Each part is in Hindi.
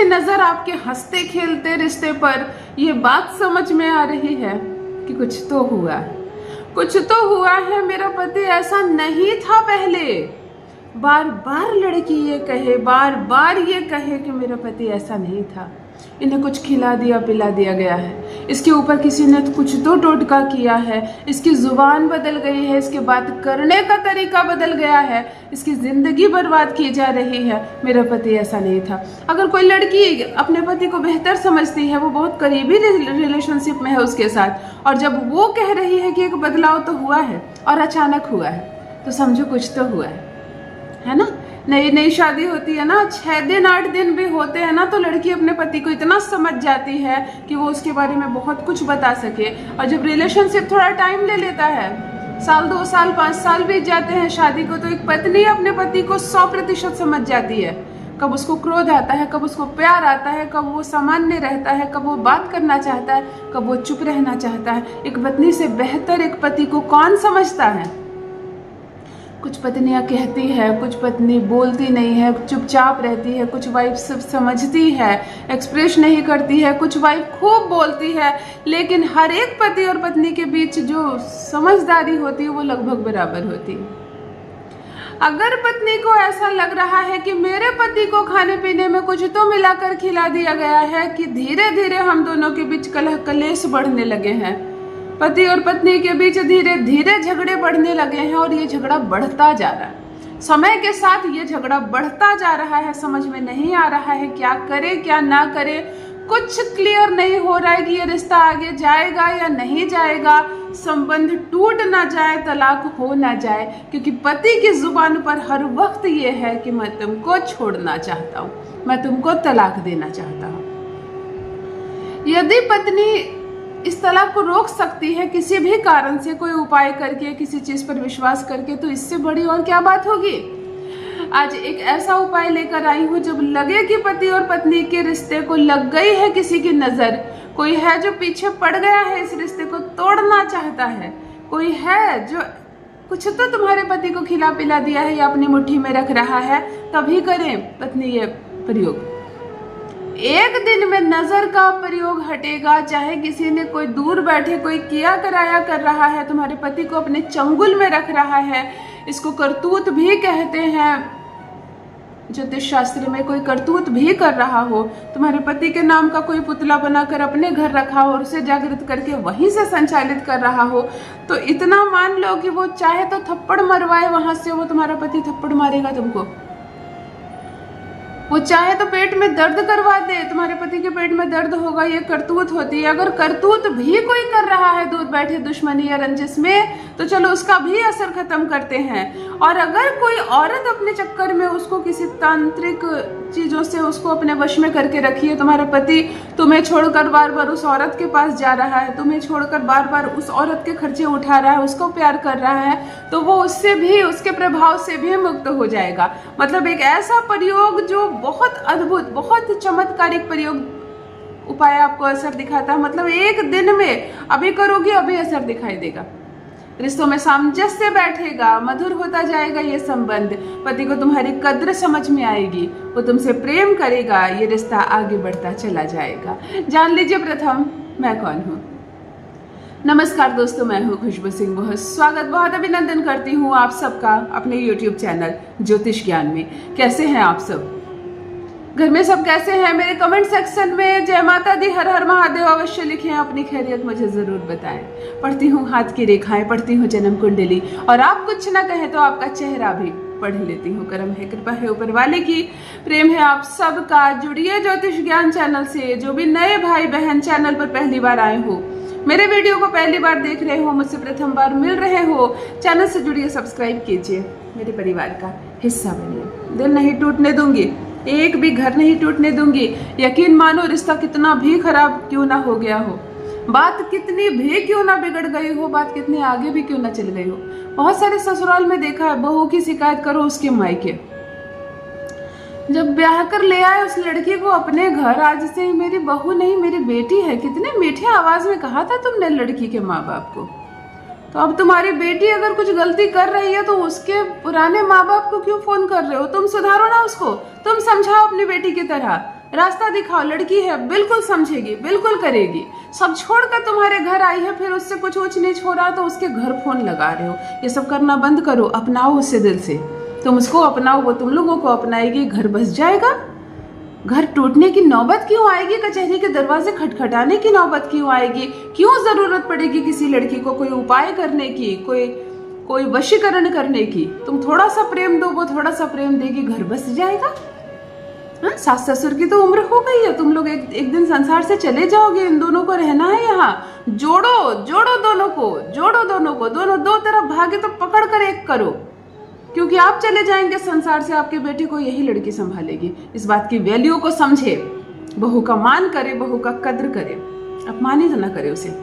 नजर आपके हंसते खेलते रिश्ते पर ये बात समझ में आ रही है कि कुछ तो हुआ है, कुछ तो हुआ है। मेरा पति ऐसा नहीं था पहले। बार बार लड़की ये कहे, बार बार ये कहे कि मेरा पति ऐसा नहीं था। इन्हें कुछ खिला दिया पिला दिया गया है, इसके ऊपर किसी ने कुछ तो टोटका किया है, इसकी जुबान बदल गई है, इसके बात करने का तरीका बदल गया है, इसकी जिंदगी बर्बाद की जा रही है। मेरा पति ऐसा नहीं था। अगर कोई लड़की अपने पति को बेहतर समझती है, वो बहुत करीबी रिलेशनशिप में है उसके साथ, और जब वो कह रही है कि एक बदलाव तो हुआ है और अचानक हुआ है, तो समझो कुछ तो हुआ है ना। नई नई शादी होती है ना, 6 दिन 8 दिन भी होते हैं ना, तो लड़की अपने पति को इतना समझ जाती है कि वो उसके बारे में बहुत कुछ बता सके। और जब रिलेशनशिप थोड़ा टाइम ले लेता है, साल 2 साल 5 साल बीत जाते हैं शादी को, तो एक पत्नी अपने पति को 100% समझ जाती है। कब उसको क्रोध आता है, कब उसको प्यार आता है, कब वो सामान्य रहता है, कब वो बात करना चाहता है, कब वो चुप रहना चाहता है। एक पत्नी से बेहतर एक पति को कौन समझता है। कुछ पत्नियां कहती है, कुछ पत्नी बोलती नहीं है, चुपचाप रहती है, कुछ वाइफ सब समझती है, एक्सप्रेस नहीं करती है, कुछ वाइफ खूब बोलती है। लेकिन हर एक पति और पत्नी के बीच जो समझदारी होती है वो लगभग बराबर होती है। अगर पत्नी को ऐसा लग रहा है कि मेरे पति को खाने पीने में कुछ तो मिलाकर खिला दिया गया है कि धीरे धीरे हम दोनों के बीच कलह कलेश बढ़ने लगे हैं, पति और पत्नी के बीच धीरे धीरे झगड़े बढ़ने लगे हैं, और ये झगड़ा बढ़ता जा रहा है। समय के साथ ये झगड़ा बढ़ता जा रहा है। समझ में नहीं आ रहा है क्या करे क्या ना करे। कुछ क्लियर नहीं हो रहा है कि ये रिश्ता आगे जाएगा या नहीं जाएगा, संबंध टूट ना जाए, तलाक हो ना जाए। क्योंकि पति की जुबान पर हर वक्त ये है कि मैं तुमको छोड़ना चाहता हूँ, मैं तुमको तलाक देना चाहता हूँ। यदि पत्नी इस तलाक को रोक सकती है किसी भी कारण से, कोई उपाय करके, किसी चीज पर विश्वास करके, तो इससे बड़ी और क्या बात होगी। आज एक ऐसा उपाय लेकर आई हूँ, जब लगे कि पति और पत्नी के रिश्ते को लग गई है किसी की नजर, कोई है जो पीछे पड़ गया है, इस रिश्ते को तोड़ना चाहता है, कोई है जो कुछ तो तुम्हारे पति को खिला पिला दिया है या अपनी मुट्ठी में रख रहा है, तभी करें पत्नी ये प्रयोग। एक दिन में नजर का प्रयोग हटेगा। चाहे किसी ने, कोई दूर बैठे कोई किया कराया कर रहा है, तुम्हारे पति को अपने चंगुल में रख रहा है, इसको करतूत भी कहते हैं। ज्योतिष शास्त्र में कोई करतूत भी कर रहा हो, तुम्हारे पति के नाम का कोई पुतला बनाकर अपने घर रखा हो और उसे जागृत करके वहीं से संचालित कर रहा हो, तो इतना मान लो कि वो चाहे तो थप्पड़ मरवाए, वहां से वो तुम्हारा पति थप्पड़ मारेगा तुमको। वो चाहे तो पेट में दर्द करवा दे, तुम्हारे पति के पेट में दर्द होगा। ये करतूत होती है। अगर करतूत भी कोई कर रहा है दूर बैठे दुश्मनी या रंजिश में, तो चलो उसका भी असर खत्म करते हैं। और अगर कोई औरत अपने चक्कर में उसको किसी तांत्रिक चीजों से उसको अपने वश में करके रखी है, तुम्हारा पति तुम्हें छोड़कर बार बार उस औरत के पास जा रहा है, तुम्हें छोड़कर बार बार उस औरत के खर्चे उठा रहा है, उसको प्यार कर रहा है, तो वो उससे भी, उसके प्रभाव से भी मुक्त हो जाएगा। मतलब एक ऐसा प्रयोग जो बहुत अद्भुत, बहुत चमत्कारिक प्रयोग, उपाय आपको असर दिखाता है। मतलब एक दिन में अभी करोगे अभी असर दिखाई देगा। रिश्तों में सामंजस्य बैठेगा, मधुर होता जाएगा ये संबंध, पति को तुम्हारी कद्र समझ में आएगी, वो तुमसे प्रेम करेगा, ये रिश्ता आगे बढ़ता चला जाएगा। जान लीजिए प्रथम मैं कौन हूँ। नमस्कार दोस्तों, मैं हूँ खुशबू सिंह। बहुत स्वागत, बहुत अभिनंदन करती हूँ आप सबका अपने YouTube चैनल ज्योतिष ज्ञान में। कैसे हैं आप सब? घर में सब कैसे हैं? मेरे कमेंट सेक्शन में जय माता दी, हर हर महादेव अवश्य लिखें, अपनी खैरियत मुझे जरूर बताएं। पढ़ती हूँ हाथ की रेखाएं, पढ़ती हूँ जन्म कुंडली, और आप कुछ ना कहें तो आपका चेहरा भी पढ़ लेती हूँ। कर्म है, कृपा है ऊपर वाले की, प्रेम है आप सबका। जुड़िए ज्योतिष ज्ञान चैनल से। जो भी नए भाई बहन चैनल पर पहली बार आए हो, मेरे वीडियो को पहली बार देख रहे हो, मुझसे प्रथम बार मिल रहे हो, चैनल से जुड़िए, सब्सक्राइब कीजिए, मेरे परिवार का हिस्सा बनिए। दिल नहीं टूटने दूंगी, एक भी घर नहीं टूटने दूंगी। यकीन मानो, रिश्ता कितना भी खराब क्यों ना हो गया हो, बात कितनी भी क्यों ना बिगड़ गई हो, बात कितनी आगे भी क्यों ना चल गई हो। बहुत सारे ससुराल में देखा है, बहू की शिकायत करो उसके मायके, जब ब्याह कर ले आए उस लड़की को अपने घर, आज से मेरी बहू नहीं मेरी बेटी है, कितने मीठे आवाज में कहा था तुमने लड़की के माँ बाप को। तो अब तुम्हारी बेटी अगर कुछ गलती कर रही है तो उसके पुराने माँ बाप को क्यों फोन कर रहे हो? तुम सुधारो ना उसको, तुम समझाओ अपनी बेटी की तरह। रास्ता दिखाओ, लड़की है, बिल्कुल समझेगी, बिल्कुल करेगी। सब छोड़कर तुम्हारे घर आई है, फिर उससे कुछ ऊंच नीच हो रहा तो उसके घर फोन लगा रहे हो। ये सब करना बंद करो, अपनाओ उसे दिल से। तुम उसको अपनाओ, वो तुम लोगों को अपनाएगी, घर बस जाएगा। घर टूटने की नौबत क्यों आएगी? कचहरी के दरवाजे खटखटाने की नौबत क्यों आएगी? क्यों जरूरत पड़ेगी किसी लड़की को कोई उपाय करने की, कोई वशीकरण करने की? तुम थोड़ा सा प्रेम दो, वो थोड़ा सा प्रेम देगी, घर बस जाएगा। सास ससुर की तो उम्र हो गई है, तुम लोग एक दिन संसार से चले जाओगे, इन दोनों को रहना है यहाँ। जोड़ो जोड़ो दोनों को, जोड़ो दोनों को, दोनों दो तरफ भागे तो पकड़ कर एक करो, क्योंकि आप चले जाएंगे संसार से, आपके बेटे को यही लड़की संभालेगी। इस बात की वैल्यू को समझे, बहू का मान करे, बहू का कद्र करे, अपमानित न करे उसे।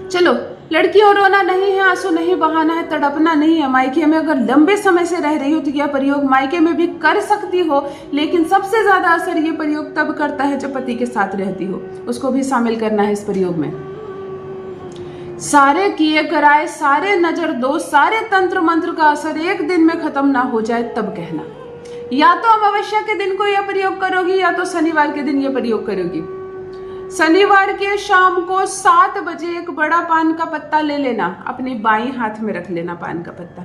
चलो, लड़कियों रोना नहीं है, आंसू नहीं बहाना है, तड़पना नहीं है। मायके में अगर लंबे समय से रह रही हो तो यह प्रयोग मायके में भी कर सकती हो, लेकिन सबसे ज्यादा असर ये प्रयोग तब करता है जब पति के साथ रहती हो। उसको भी शामिल करना है इस प्रयोग में। सारे किए कराए, सारे नजर दोष, सारे तंत्र मंत्र का असर एक दिन में खत्म ना हो जाए तब कहना। या तो अमावस्या के दिन को यह प्रयोग करोगी, या तो शनिवार के दिन यह प्रयोग करोगी। शनिवार के शाम को 7 बजे एक बड़ा पान का पत्ता ले लेना, अपने बाईं हाथ में रख लेना पान का पत्ता।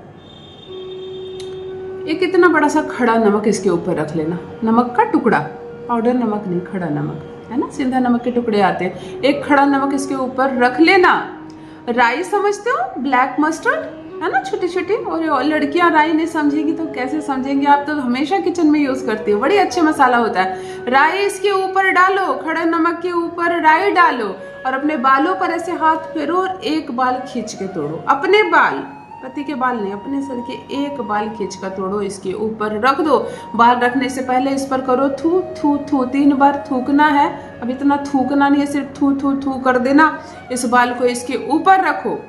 एक इतना बड़ा सा खड़ा नमक इसके ऊपर रख लेना, नमक का टुकड़ा, पाउडर नमक नहीं, खड़ा नमक है ना, सिंधा नमक के टुकड़े आते हैं। एक खड़ा नमक इसके ऊपर रख लेना। राई समझते हो, ब्लैक मस्टर्ड है ना, छोटी छोटी। और लड़कियां राई नहीं समझेंगी तो कैसे समझेंगे? आप तो हमेशा किचन में यूज करती हो, बड़ी अच्छे मसाला होता है। राई इसके ऊपर डालो, खड़े नमक के ऊपर राई डालो, और अपने बालों पर ऐसे हाथ फेरो और एक बाल खींच के तोड़ो। अपने बाल, पति के बाल नहीं, अपने सर के एक बाल खींच कर तोड़ो, इसके ऊपर रख दो। बाल रखने से पहले इस पर करो थू थू थू, 3 बार थूकना है। अब इतना थूकना नहीं है, सिर्फ थू थू थू कर देना। इस बाल को इसके ऊपर रखो।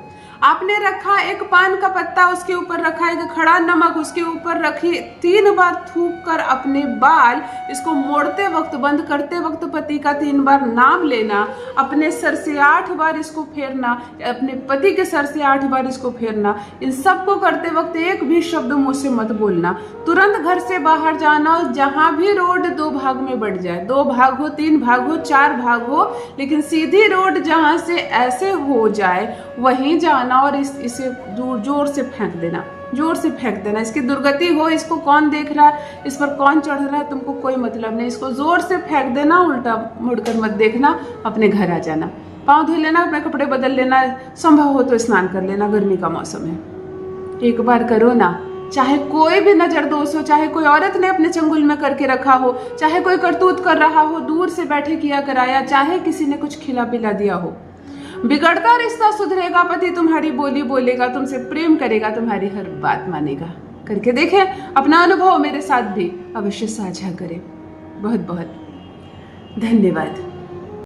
आपने रखा एक पान का पत्ता, उसके ऊपर रखा एक खड़ा नमक, उसके ऊपर रखी 3 बार थूक कर अपने बाल, इसको मोड़ते वक्त, बंद करते वक्त पति का 3 बार नाम लेना। अपने सर से 8 बार इसको फेरना, अपने पति के सर से 8 बार इसको फेरना। इन सबको करते वक्त एक भी शब्द मुंह से मत बोलना। तुरंत घर से बाहर जाना। जहां भी रोड 2 भाग में बढ़ जाए, 2 भाग हो, 3 भाग हो, 4 भाग हो, लेकिन सीधी रोड जहां से ऐसे हो जाए वहीं जाना, और इसे जोर से फेंक देना, जोर से फेंक देना। इसकी दुर्गति हो, इसको कौन देख रहा है, इस पर कौन चढ़ रहा है, तुमको कोई मतलब नहीं। इसको जोर से फेंक देना, उल्टा मुड़कर मत देखना, अपने घर आ जाना। पाँव धो लेना, अपने कपड़े बदल लेना, संभव हो तो स्नान कर लेना, गर्मी का मौसम है। एक बार करो ना, चाहे कोई भी नजर दोष हो, चाहे कोई औरत ने अपने चंगुल में करके रखा हो, चाहे कोई करतूत कर रहा हो, दूर से बैठे किया कराया, चाहे किसी ने कुछ खिला पिला दिया हो, बिगड़ता रिश्ता सुधरेगा। पति तुम्हारी बोली बोलेगा, तुमसे प्रेम करेगा, तुम्हारी हर बात मानेगा। करके देखें, अपना अनुभव मेरे साथ भी अवश्य साझा करें। बहुत बहुत धन्यवाद।